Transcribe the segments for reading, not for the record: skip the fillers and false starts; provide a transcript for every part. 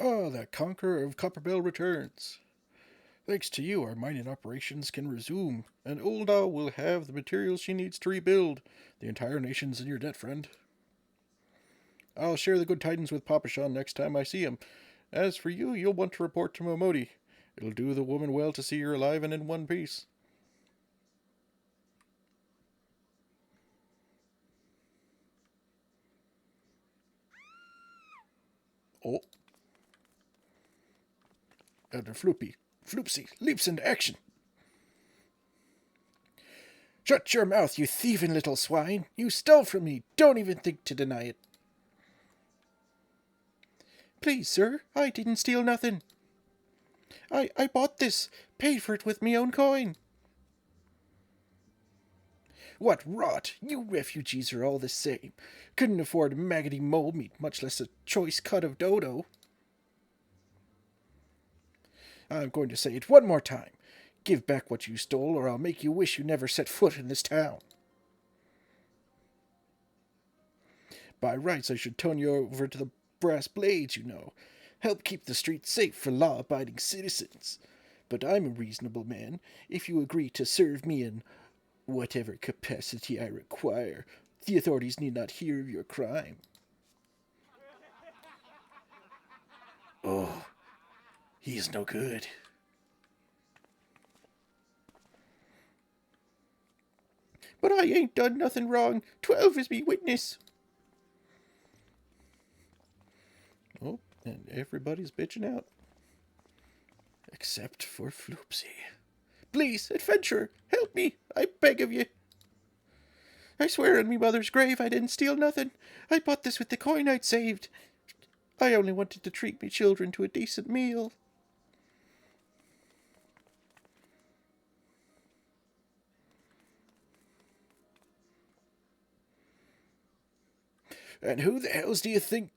Ah, the conqueror of Copperbell returns. Thanks to you, our mining operations can resume, and Ulda will have the materials she needs to rebuild. The entire nation's in your debt, friend. I'll share the good tidings with Papa Sean next time I see him. As for you, you'll want to report to Momodi. It'll do the woman well to see you're alive and in one piece. Oh. Elder Floopsy leaps into action. Shut your mouth, you thieving little swine. You stole from me. Don't even think to deny it. Please, sir, I didn't steal nothing. I bought this. Paid for it with me own coin. What rot! You refugees are all the same. Couldn't afford maggoty mole meat, much less a choice cut of dodo. I'm going to say it one more time. Give back what you stole, or I'll make you wish you never set foot in this town. By rights, I should turn you over to the brass blades, you know. Help keep the streets safe for law-abiding citizens. But I'm a reasonable man. If you agree to serve me in whatever capacity I require, the authorities need not hear of your crime. Oh, he is no good. But I ain't done nothing wrong. 12 is me witness. Oh, and everybody's bitching out. Except for Floopsy. Please, adventurer, help me, I beg of you. I swear on me mother's grave I didn't steal nothing. I bought this with the coin I'd saved. I only wanted to treat me children to a decent meal. And who the hells do you think?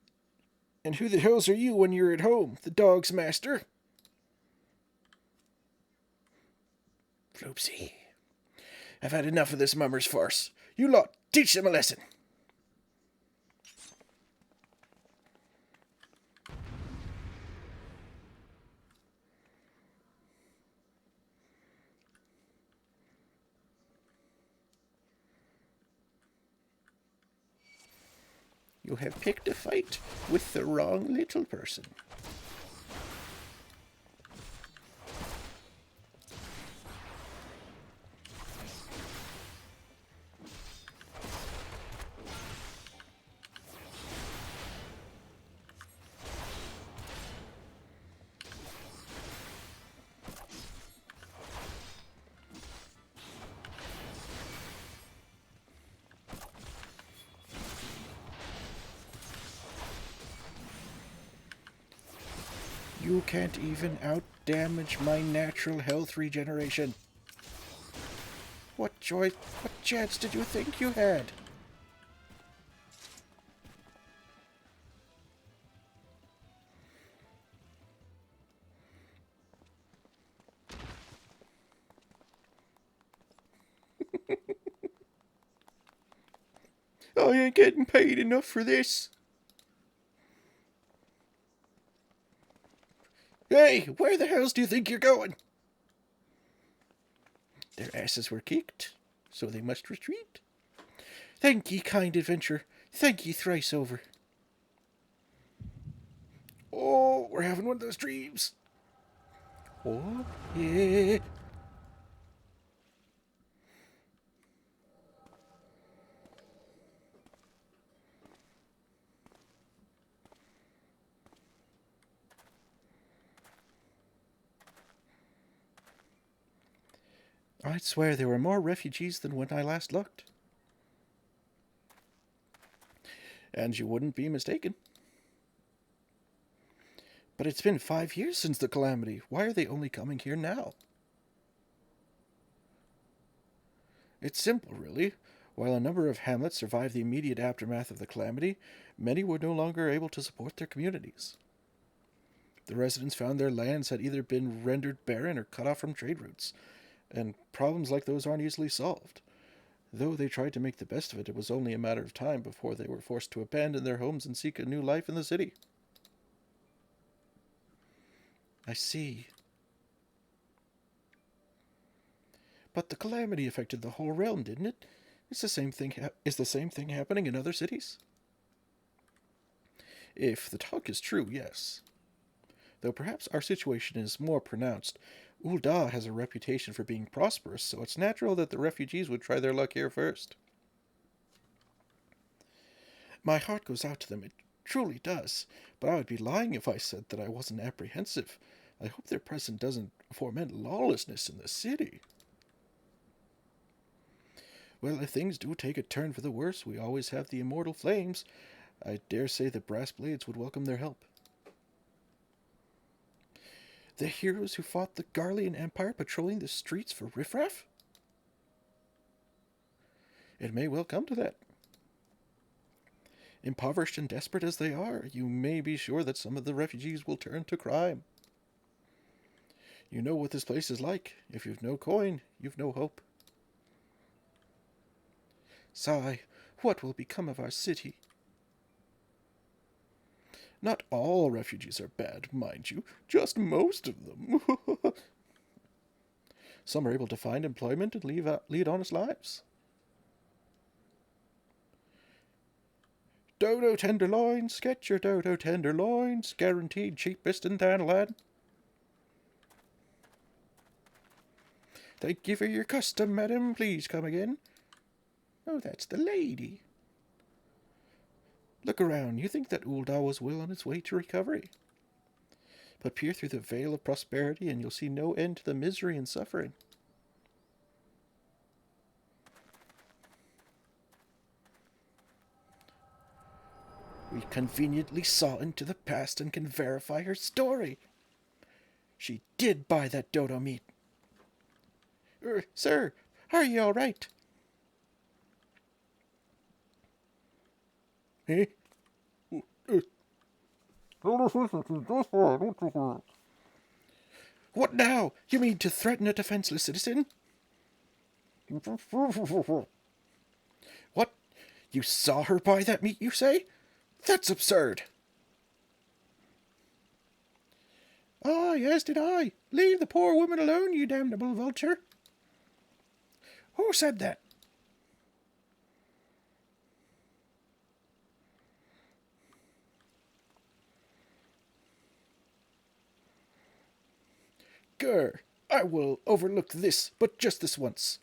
And who the hells are you when you're at home? The dog's master? Floopsy. I've had enough of this mummer's farce. You lot, teach them a lesson. You have picked a fight with the wrong little person. You can't even out-damage my natural health regeneration. What chance did you think you had? I ain't getting paid enough for this. Hey, where the hells do you think you're going? Their asses were kicked, so they must retreat. Thank ye, kind adventurer. Thank ye thrice over. Oh, we're having one of those dreams. Oh, yeah. I'd swear there were more refugees than when I last looked. And you wouldn't be mistaken. But it's been 5 years since the calamity. Why are they only coming here now? It's simple, really. While a number of hamlets survived the immediate aftermath of the calamity, many were no longer able to support their communities. The residents found their lands had either been rendered barren or cut off from trade routes, and problems like those aren't easily solved. Though they tried to make the best of it, it was only a matter of time before they were forced to abandon their homes and seek a new life in the city. I see. But the calamity affected the whole realm, didn't it? Is the same thing happening in other cities? If the talk is true, yes. Though perhaps our situation is more pronounced. Ul'dah has a reputation for being prosperous, so it's natural that the refugees would try their luck here first. My heart goes out to them, it truly does, but I would be lying if I said that I wasn't apprehensive. I hope their presence doesn't foment lawlessness in the city. Well, if things do take a turn for the worse, we always have the immortal flames. I dare say the brass blades would welcome their help. The heroes who fought the Garlean Empire patrolling the streets for riffraff? It may well come to that. Impoverished and desperate as they are, you may be sure that some of the refugees will turn to crime. You know what this place is like. If you've no coin, you've no hope. Sigh, what will become of our city? Not all refugees are bad, mind you, just most of them. Some are able to find employment and lead honest lives. Dodo tenderloins, get your dodo tenderloins, guaranteed cheapest in Thanalan. Thank you for your custom, madam. Please come again. Oh, that's the lady. Look around. You think that Ul'dah was well on its way to recovery. But peer through the veil of prosperity and you'll see no end to the misery and suffering. We conveniently saw into the past and can verify her story. She did buy that dodo meat. Sir, are you all right? Eh? What now? You mean to threaten a defenseless citizen? What? You saw her buy that meat, you say? That's absurd. Ah, yes, did I. Leave the poor woman alone, you damnable vulture. Who said that? Grr, I will overlook this, but just this once.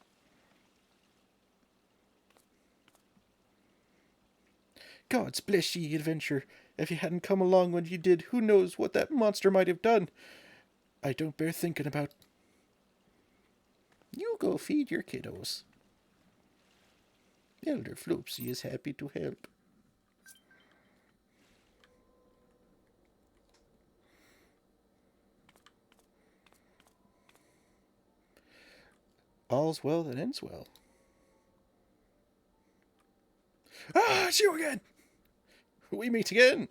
Gods bless ye, adventure. If you hadn't come along when you did, who knows what that monster might have done. I don't bear thinking about. You go feed your kiddos. Elder Floopsy is happy to help. All's well that ends well. Ah, it's you again! We meet again!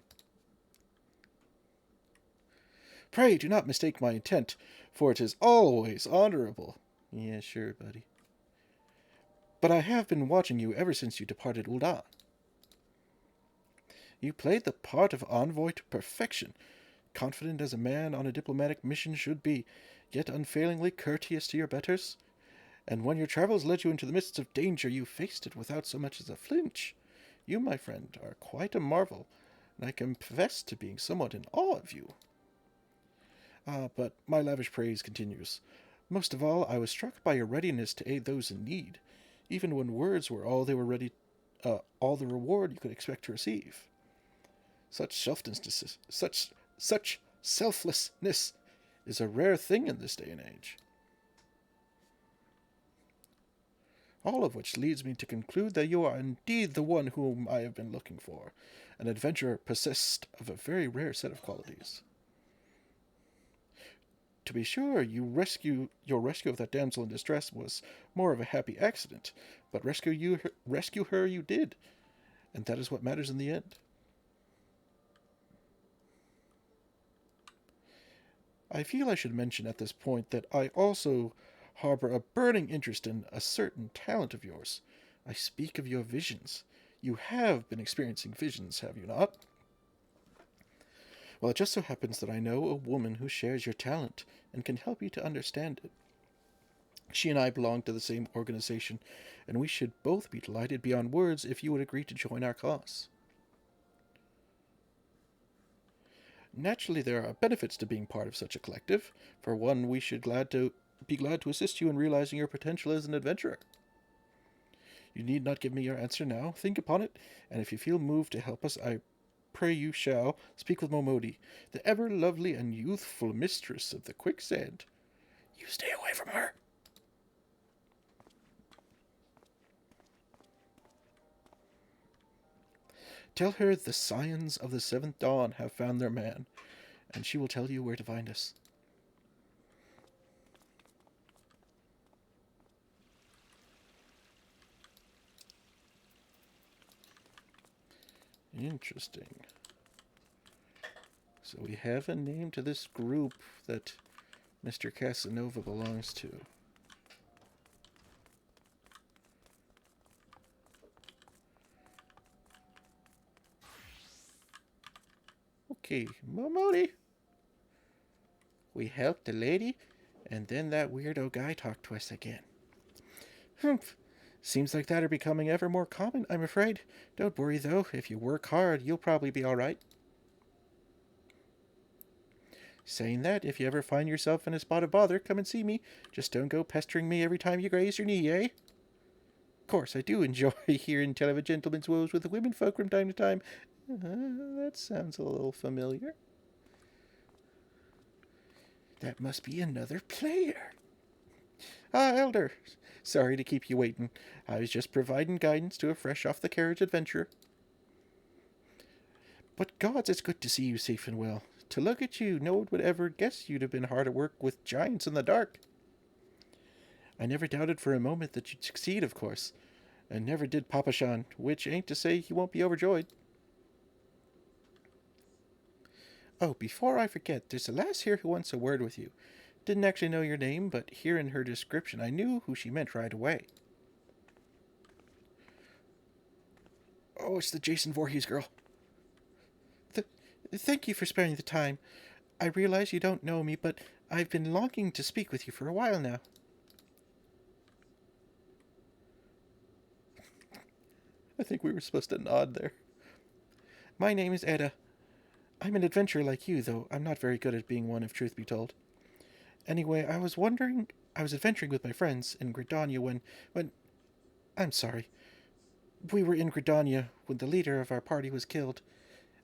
Pray do not mistake my intent, for it is always honorable. Yeah, sure, buddy. But I have been watching you ever since you departed Ul'dah. You played the part of envoy to perfection, confident as a man on a diplomatic mission should be, yet unfailingly courteous to your betters. And when your travels led you into the midst of danger, you faced it without so much as a flinch. You, my friend, are quite a marvel, and I confess to being somewhat in awe of you. Ah, but my lavish praise continues. Most of all, I was struck by your readiness to aid those in need, even when words were all all the reward you could expect to receive. Such selflessness is a rare thing in this day and age. All of which leads me to conclude that you are indeed the one whom I have been looking for, an adventurer possessed of a very rare set of qualities. To be sure, your rescue of that damsel in distress was more of a happy accident, but rescue her you did, and that is what matters in the end. I feel I should mention at this point that I also harbor a burning interest in a certain talent of yours. I speak of your visions. You have been experiencing visions, have you not? Well, it just so happens that I know a woman who shares your talent and can help you to understand it. She and I belong to the same organization, and we should both be delighted beyond words if you would agree to join our cause. Naturally, there are benefits to being part of such a collective. For one, we should be glad to assist you in realizing your potential as an adventurer. You need not give me your answer now. Think upon it, and if you feel moved to help us, I pray you shall speak with Momodi, the ever lovely and youthful mistress of the quicksand. You stay away from her. Tell her the scions of the seventh dawn have found their man, and she will tell you where to find us. Interesting. So we have a name to this group that Mr. Casanova belongs to. Okay, Momodi. We helped the lady, and then that weirdo guy talked to us again. Humph. Seems like that are becoming ever more common, I'm afraid. Don't worry, though. If you work hard, you'll probably be all right. Saying that, if you ever find yourself in a spot of bother, come and see me. Just don't go pestering me every time you graze your knee, eh? Of course, I do enjoy hearing tell of a gentleman's woes with the women folk from time to time. That sounds a little familiar. That must be another player. Ah, Elder. Sorry to keep you waiting. I was just providing guidance to a fresh-off-the-carriage adventurer. But gods, it's good to see you safe and well. To look at you, no one would ever guess you'd have been hard at work with giants in the dark. I never doubted for a moment that you'd succeed, of course. And never did Papa Shan, which ain't to say he won't be overjoyed. Oh, before I forget, there's a lass here who wants a word with you. Didn't actually know your name, but hearing her description, I knew who she meant right away. Oh, it's the Jason Voorhees girl. Thank you for sparing the time. I realize you don't know me, but I've been longing to speak with you for a while now. I think we were supposed to nod there. My name is Edda. I'm an adventurer like you, though I'm not very good at being one, if truth be told. Anyway, I was adventuring with my friends in Gridania when... I'm sorry. We were in Gridania when the leader of our party was killed.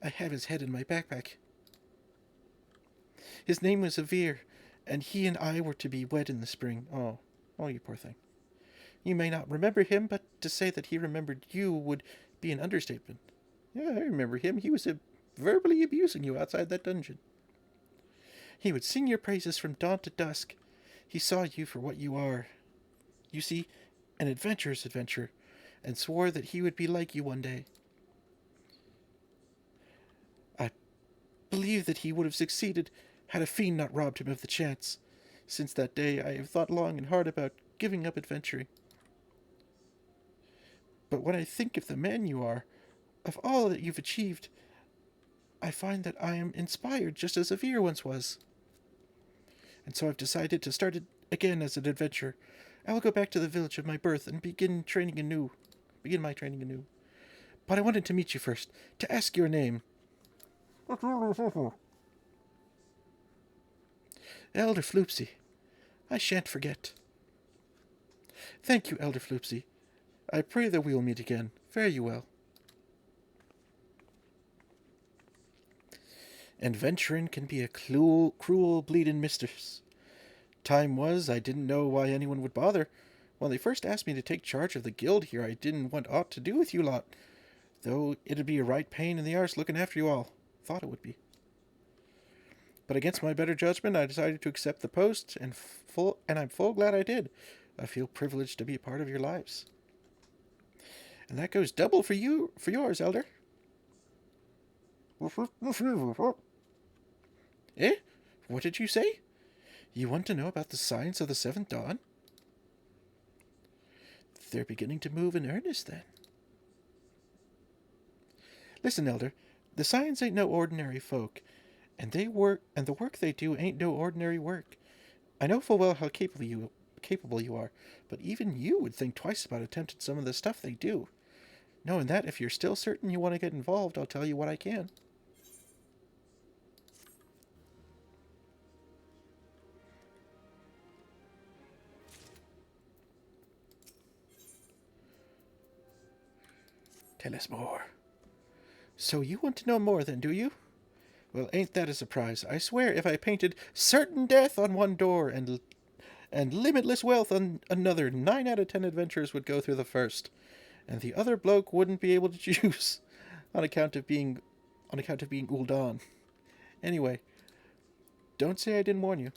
I have his head in my backpack. His name was Avir, and he and I were to be wed in the spring. Oh, you poor thing. You may not remember him, but to say that he remembered you would be an understatement. Yeah, I remember him. He was verbally abusing you outside that dungeon. He would sing your praises from dawn to dusk. He saw you for what you are. You see, an adventurer's adventure, and swore that he would be like you one day. I believe that he would have succeeded had a fiend not robbed him of the chance. Since that day, I have thought long and hard about giving up adventuring. But when I think of the man you are, of all that you've achieved, I find that I am inspired just as Avir once was. And so I've decided to start it again as an adventurer. I will go back to the village of my birth and begin my training anew. But I wanted to meet you first, to ask your name. Elder Floopsy. I shan't forget. Thank you, Elder Floopsy. I pray that we will meet again. Fare you well. Adventuring can be a cruel bleeding mistress. Time was, I didn't know why anyone would bother. When they first asked me to take charge of the guild here, I didn't want aught to do with you lot. Though it'd be a right pain in the arse looking after you all. Thought it would be. But against my better judgment, I decided to accept the post, and I'm full glad I did. I feel privileged to be a part of your lives. And that goes double for yours, Elder. Eh? What did you say? You want to know about the signs of the seventh dawn? They're beginning to move in earnest, then. Listen, Elder, the signs ain't no ordinary folk, And the work they do ain't no ordinary work. I know full well how capable you are, but even you would think twice about attempting some of the stuff they do. Knowing that, if you're still certain you want to get involved, I'll tell you what I can. Tell us more. So you want to know more then, do you? Well, ain't that a surprise? I swear if I painted certain death on one door and limitless wealth on another, 9 out of 10 adventurers would go through the first, and the other bloke wouldn't be able to choose on account of being Ul'Dan. Anyway, don't say I didn't warn you.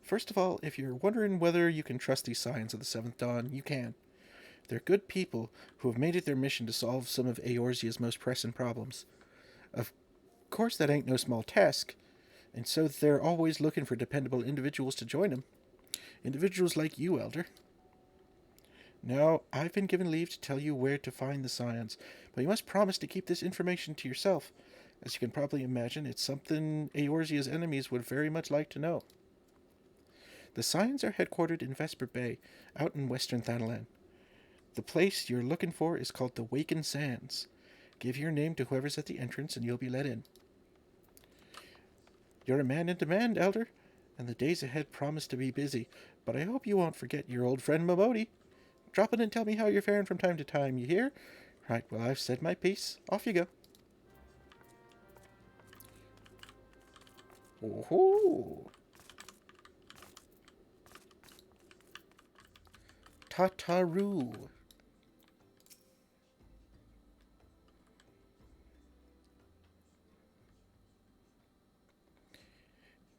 First of all, if you're wondering whether you can trust these Scions of the Seventh Dawn, you can. They're good people who have made it their mission to solve some of Eorzea's most pressing problems. Of course, that ain't no small task, and so they're always looking for dependable individuals to join them. Individuals like you, Elder. Now, I've been given leave to tell you where to find the Scions, but you must promise to keep this information to yourself. As you can probably imagine, it's something Eorzea's enemies would very much like to know. The Scions are headquartered in Vesper Bay, out in western Thanalan. The place you're looking for is called the Waken Sands. Give your name to whoever's at the entrance and you'll be let in. You're a man in demand, Elder, and the days ahead promise to be busy, but I hope you won't forget your old friend Momodi. Drop in and tell me how you're faring from time to time, you hear? Right, well, I've said my piece. Off you go. Oh-hoo! Tataru.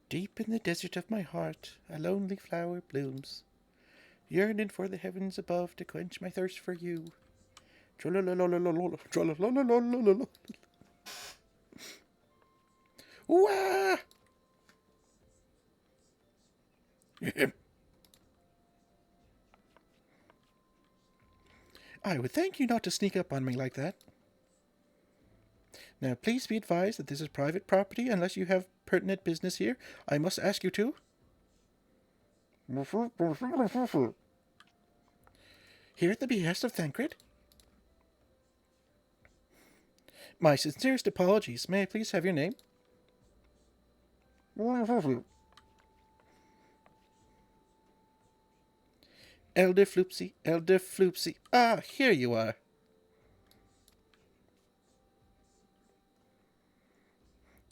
Deep in the desert of my heart, a lonely flower blooms, yearning for the heavens above to quench my thirst for you. Wah! I would thank you not to sneak up on me like that. Now, please be advised that this is private property unless you have pertinent business here. I must ask you to. Here at the behest of Thancred. My sincerest apologies. May I please have your name? Elder Floopsy, Elder Floopsy. Ah, here you are.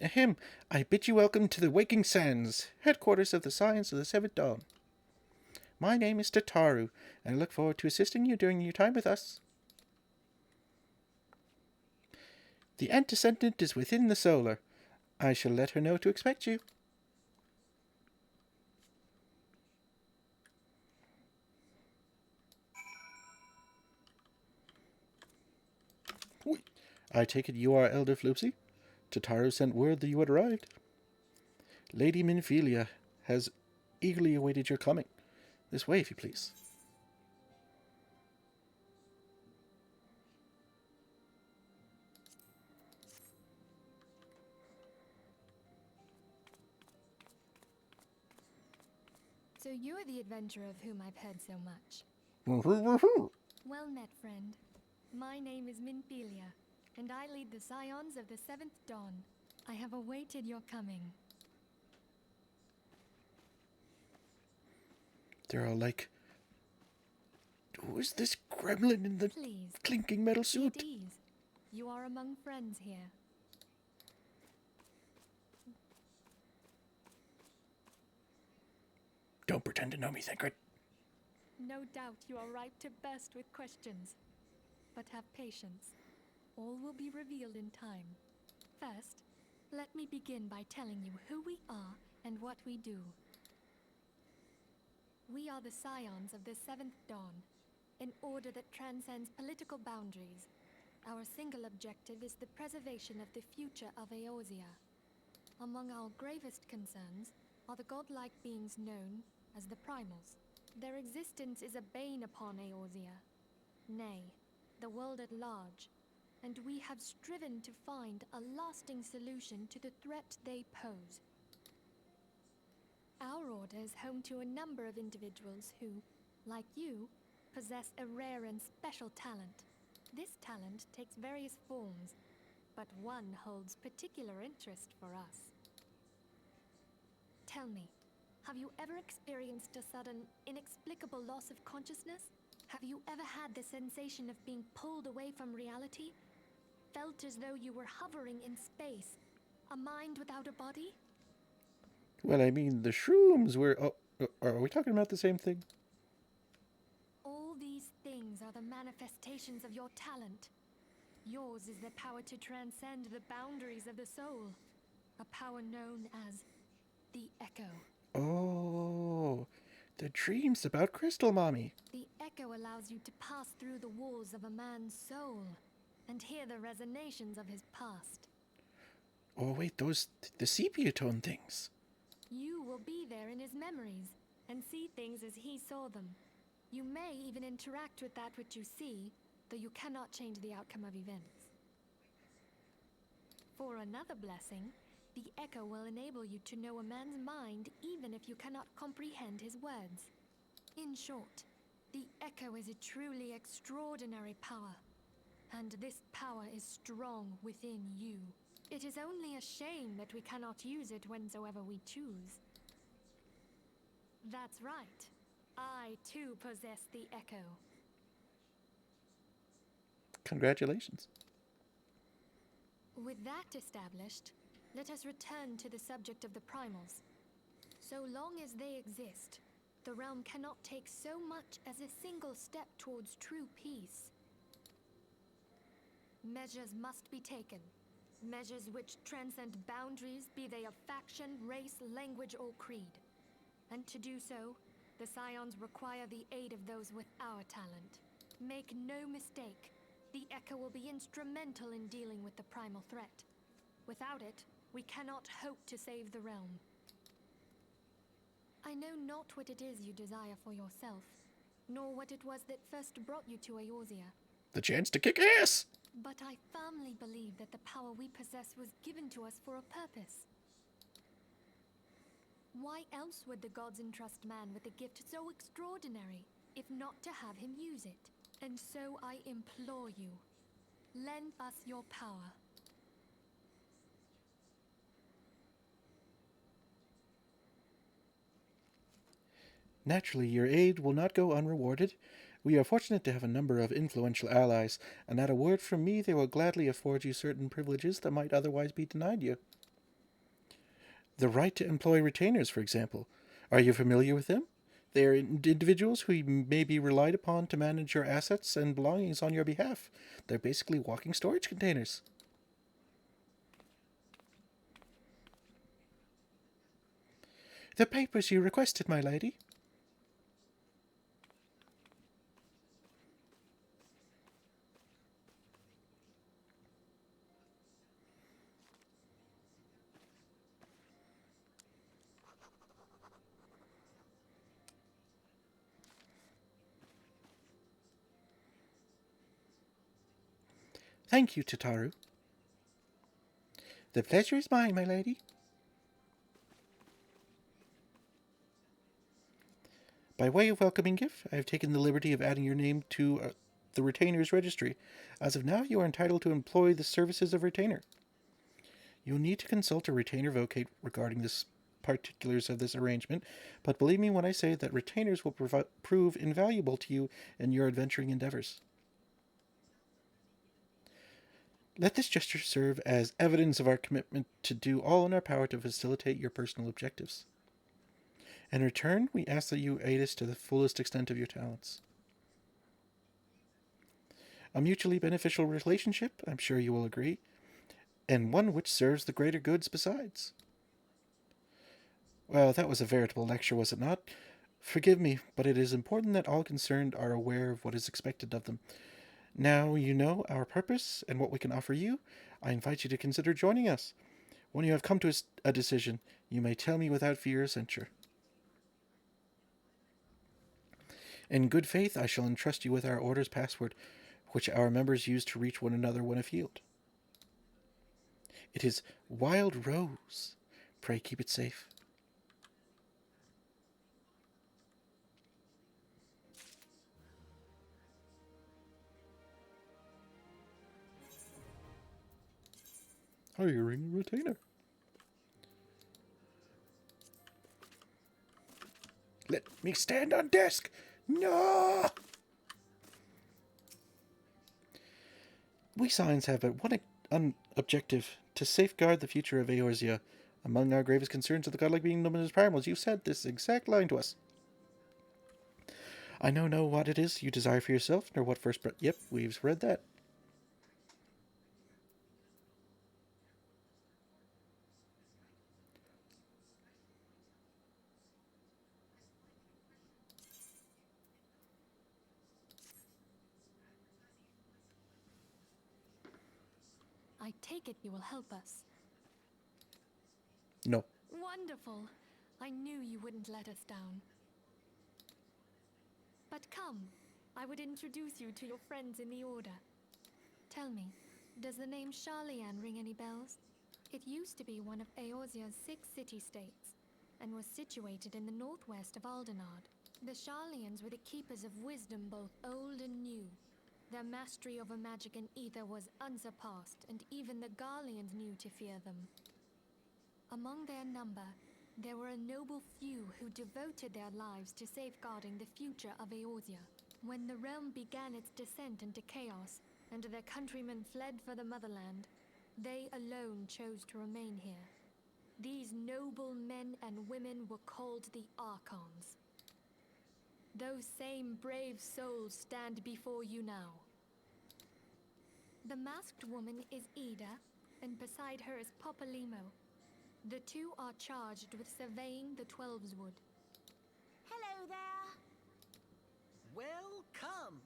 Ahem, I bid you welcome to the Waking Sands, headquarters of the Scions of the Seventh Dawn. My name is Tataru, and I look forward to assisting you during your time with us. The antecedent is within the solar. I shall let her know to expect you. I take it you are Elder Floopsy? Tataru sent word that you had arrived. Lady Minfilia has eagerly awaited your coming. This way, if you please. So you are the adventurer of whom I've heard so much. Well met, friend. My name is Minfilia, and I lead the Scions of the Seventh Dawn. I have awaited your coming. They're all like, who is this gremlin in the clinking metal suit? At ease. You are among friends here. Don't pretend to know me, Thancred. No doubt you are ripe to burst with questions. But have patience. All will be revealed in time. First, let me begin by telling you who we are and what we do. We are the Scions of the Seventh Dawn, an order that transcends political boundaries. Our single objective is the preservation of the future of Eorzea. Among our gravest concerns are the godlike beings known as the Primals. Their existence is a bane upon Eorzea. Nay, the world at large. and we have striven to find a lasting solution to the threat they pose. Our order is home to a number of individuals who, like you, possess a rare and special talent. This talent takes various forms, but one holds particular interest for us. Tell me, have you ever experienced a sudden, inexplicable loss of consciousness? Have you ever had the sensation of being pulled away from reality? Felt as though you were hovering in space, a mind without a body? Well, I mean, the shrooms were... Oh, are we talking about the same thing? All these things are the manifestations of your talent. Yours is the power to transcend the boundaries of the soul, a power known as the Echo. Oh, the dreams about Crystal Mommy. The Echo allows you to pass through the walls of a man's soul and hear the resonations of his past. Oh, wait, the sepia tone things. You will be there in his memories and see things as he saw them. You may even interact with that which you see, though you cannot change the outcome of events. For another blessing, the Echo will enable you to know a man's mind even if you cannot comprehend his words. In short, the Echo is a truly extraordinary power, and this power is strong within you. It is only a shame that we cannot use it whensoever we choose. That's right. I, too, possess the Echo. Congratulations. With that established, let us return to the subject of the primals. So long as they exist, the realm cannot take so much as a single step towards true peace. Measures must be taken. Measures which transcend boundaries, be they of faction, race, language, or creed. And to do so, the Scions require the aid of those with our talent. Make no mistake, the Echo will be instrumental in dealing with the primal threat. Without it, we cannot hope to save the realm. I know not what it is you desire for yourself, nor what it was that first brought you to Eorzea. The chance to kick ass! But I firmly believe that the power we possess was given to us for a purpose. Why else would the gods entrust man with a gift so extraordinary, if not to have him use it? And so I implore you, lend us your power. Naturally, your aid will not go unrewarded. We are fortunate to have a number of influential allies, and at a word from me they will gladly afford you certain privileges that might otherwise be denied you. The right to employ retainers, for example. Are you familiar with them? They are individuals who may be relied upon to manage your assets and belongings on your behalf. They're basically walking storage containers. The papers you requested, my lady. Thank you, Tataru. The pleasure is mine, my lady. By way of welcoming gift, I have taken the liberty of adding your name to the retainer's registry. As of now, you are entitled to employ the services of retainer. You will need to consult a retainer vocate regarding the particulars of this arrangement, but believe me when I say that retainers will prove invaluable to you in your adventuring endeavors. Let this gesture serve as evidence of our commitment to do all in our power to facilitate your personal objectives. In return, we ask that you aid us to the fullest extent of your talents. A mutually beneficial relationship, I'm sure you will agree, and one which serves the greater goods besides. Well, that was a veritable lecture, was it not? Forgive me, but it is important that all concerned are aware of what is expected of them. Now you know our purpose and what we can offer you. I invite you to consider joining us. When you have come to a decision, you may tell me without fear or censure. In good faith, I shall entrust you with our order's password, which our members use to reach one another when afield. It is Wild Rose. Pray keep it safe. Hiring a retainer. Let me stand on desk. No! We Scions have one objective, to safeguard the future of Eorzea. Among our gravest concerns are the godlike being known as primals. You said this exact line to us. I know what it is you desire for yourself, nor what first breath. Yep, we've read that. I take it you will help us. No. Wonderful. I knew you wouldn't let us down. But come, I would introduce you to your friends in the Order. Tell me, does the name Sharlayan ring any bells? It used to be one of Eorzea's 6 city-states, and was situated in the northwest of Aldenard. The Sharlayans were the keepers of wisdom both old and new. Their mastery over magic and ether was unsurpassed, and even the Garleans knew to fear them. Among their number, there were a noble few who devoted their lives to safeguarding the future of Eorzea. When the realm began its descent into chaos, and their countrymen fled for the motherland, they alone chose to remain here. These noble men and women were called the Archons. Those same brave souls stand before you now. The masked woman is Ida, and beside her is Popolimo. The two are charged with surveying the Twelveswood. Hello there. Welcome.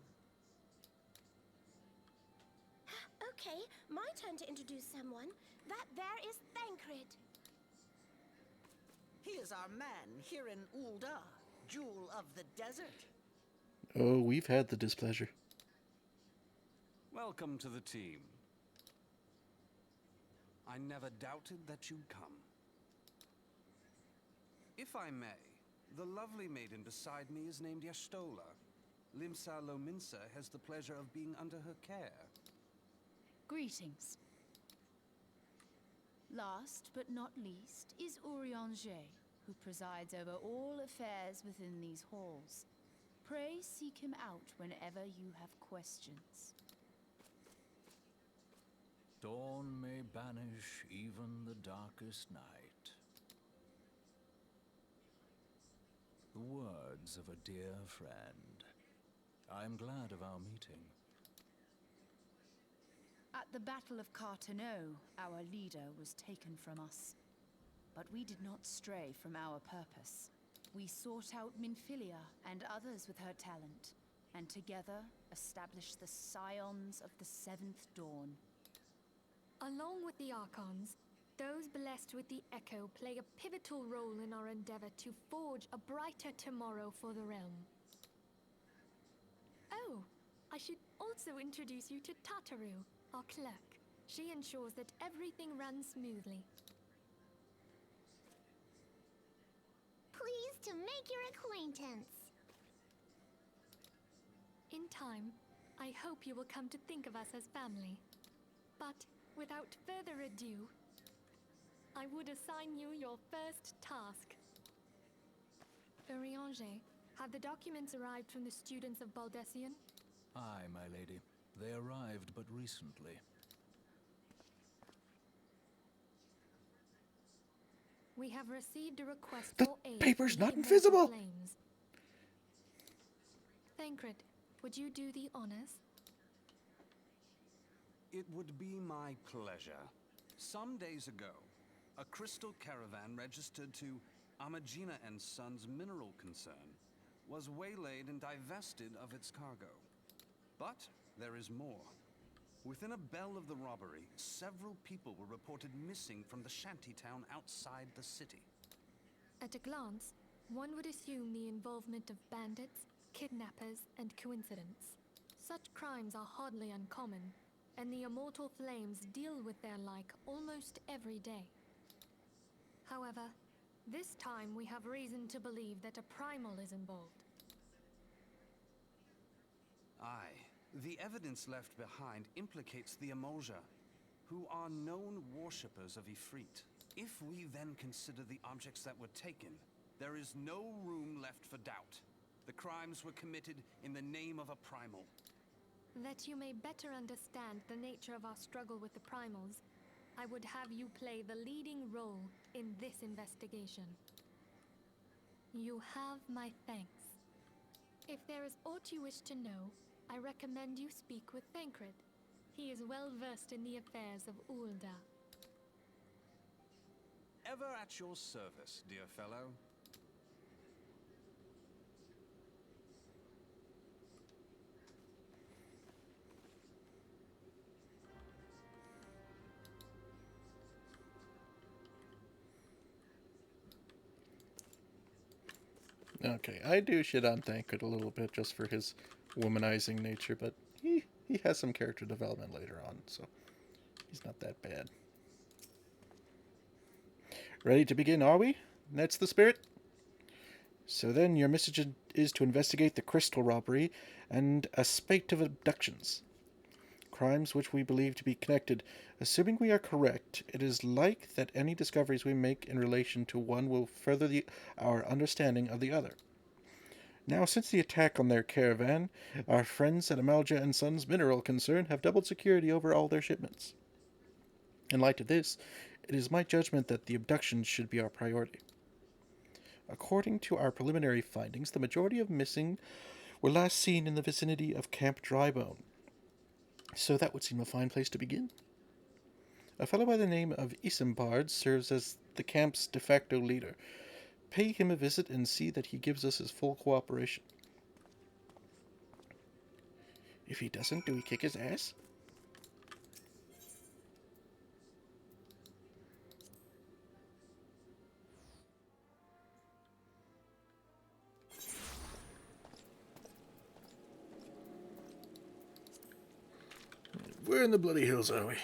Okay, my turn to introduce someone. That there is Thancred. He is our man here in Ul'dah, Jewel of the Desert. Oh, we've had the displeasure. Welcome to the team. I never doubted that you'd come. If I may, the lovely maiden beside me is named Y'shtola. Limsa Lominsa has the pleasure of being under her care. Greetings. Last but not least is Urianger, who presides over all affairs within these halls. Pray seek him out whenever you have questions. Dawn may banish even the darkest night. The words of a dear friend. I am glad of our meeting. At the Battle of Carteneau, our leader was taken from us. But we did not stray from our purpose. We sought out Minfilia and others with her talent, and together established the Scions of the 7th Dawn. Along with the Archons, those blessed with the Echo play a pivotal role in our endeavor to forge a brighter tomorrow for the realm. Oh, I should also introduce you to Tataru, our clerk. She ensures that everything runs smoothly. Pleased to make your acquaintance. In time, I hope you will come to think of us as family. But without further ado, I would assign you your first task. Urianger, have the documents arrived from the students of Baldessian? Aye, my lady. They arrived but recently. We have received a request The for aid paper's from the not Immortal invisible! Flames. Thancred, would you do the honors? It would be my pleasure. Some days ago, a crystal caravan registered to Amagina & Sons mineral concern was waylaid and divested of its cargo. But there is more. Within a bell of the robbery, several people were reported missing from the shantytown outside the city. At a glance, one would assume the involvement of bandits, kidnappers, and coincidence. Such crimes are hardly uncommon, and the immortal flames deal with their like almost every day. However, this time we have reason to believe that a primal is involved. Aye, the evidence left behind implicates the Emulja, who are known worshippers of Ifrit. If we then consider the objects that were taken, there is no room left for doubt. The crimes were committed in the name of a primal. That you may better understand the nature of our struggle with the primals, I would have you play the leading role in this investigation. You have my thanks. If there is aught you wish to know, I recommend you speak with Thancred. He is well versed in the affairs of Ulda. Ever at your service, dear fellow. Okay, I do shit on Thancred a little bit just for his womanizing nature, but he has some character development later on, so he's not that bad. Ready to begin, are we? That's the spirit? So then, your message is to investigate the crystal robbery and a spate of abductions. Crimes which we believe to be connected. Assuming we are correct, it is like that any discoveries we make in relation to one will further our understanding of the other. Now, since the attack on their caravan, our friends at Amalja and Sons Mineral Concern have doubled security over all their shipments. In light of this, it is my judgment that the abductions should be our priority. According to our preliminary findings, the majority of missing were last seen in the vicinity of Camp Drybone. So that would seem a fine place to begin. A fellow by the name of Isambard serves as the camp's de facto leader. Pay him a visit and see that he gives us his full cooperation. If he doesn't, do we kick his ass? Where in the bloody hills are we?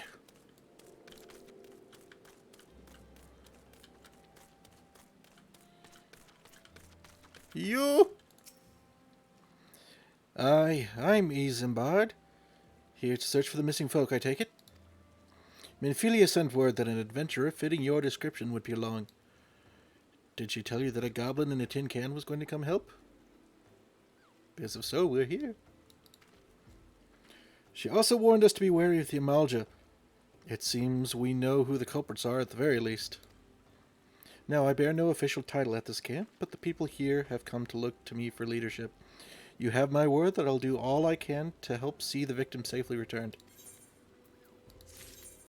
You? Aye, I'm Isambard. Here to search for the missing folk, I take it? Minfilia sent word that an adventurer fitting your description would be along. Did she tell you that a goblin in a tin can was going to come help? Because if so, we're here. She also warned us to be wary of the Amalja. It seems we know who the culprits are at the very least. Now, I bear no official title at this camp, but the people here have come to look to me for leadership. You have my word that I'll do all I can to help see the victim safely returned.